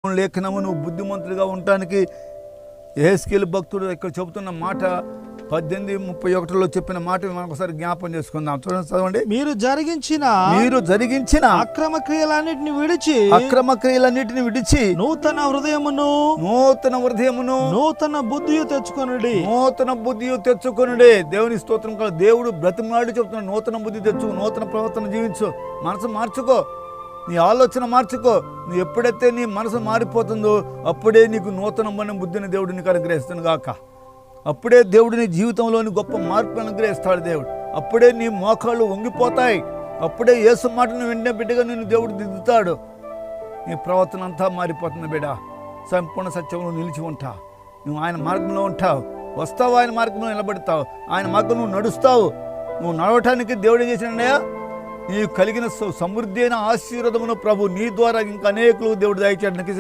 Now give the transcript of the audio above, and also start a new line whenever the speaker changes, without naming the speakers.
లేఖనము నువ్వు బుద్ధిమంతుడిగా ఉండటానికి యెహెజ్కేలు భక్తుడు ఇక్కడ చెబుతున్న మాట 18:31లో చెప్పిన మాట మనం ఒకసారి జ్ఞాపం చేసుకుందాం. చూడండి, చదవండి.
మీరు జరిగించిన అక్రమ క్రియలన్నిటిని విడిచి నూతన హృదయమును నూతన బుద్ధియు తెచ్చుకొనుడి. దేవుని స్తోత్రం. దేవుడు బ్రతిమలాడి చెప్తున్నాడు, నూతన బుద్ధి తెచ్చుకో, నూతన ప్రవర్తన జీవించు, మనసు మార్చుకో, నీ ఆలోచన మార్చుకో. నువ్వు ఎప్పుడైతే నీ మనసు మారిపోతుందో అప్పుడే నీకు నూతనమైన బుద్ధిని దేవుడు నీకు అనుగ్రహిస్తాను గాక. అప్పుడే దేవుడు నీ జీవితంలోని గొప్ప మార్పు అనుగ్రహిస్తాడు దేవుడు. అప్పుడే నీ మోకాళ్ళు వంగిపోతాయి. అప్పుడే యేసు మాటను వెంటనే బిడ్డగా నిన్ను దేవుడు దిద్దుతాడు. నీ ప్రవర్తన అంతా మారిపోతుంది బిడ్డ. సంపూర్ణ సత్యంలో నిలిచి ఉంటావు. నువ్వు ఆయన మార్గంలో ఉంటావు, వస్తావు, ఆయన మార్గంలో నిలబడతావు, ఆయన మార్గం నువ్వు నడుస్తావు. నువ్వు నడవటానికి దేవుడు చేసినయ్యా నీకు కలిగిన సమృద్ధి అయిన ఆశీర్వాదమును ప్రభు నీ ద్వారా ఇంకా అనేకులు దేవుడు దయచేయడానికి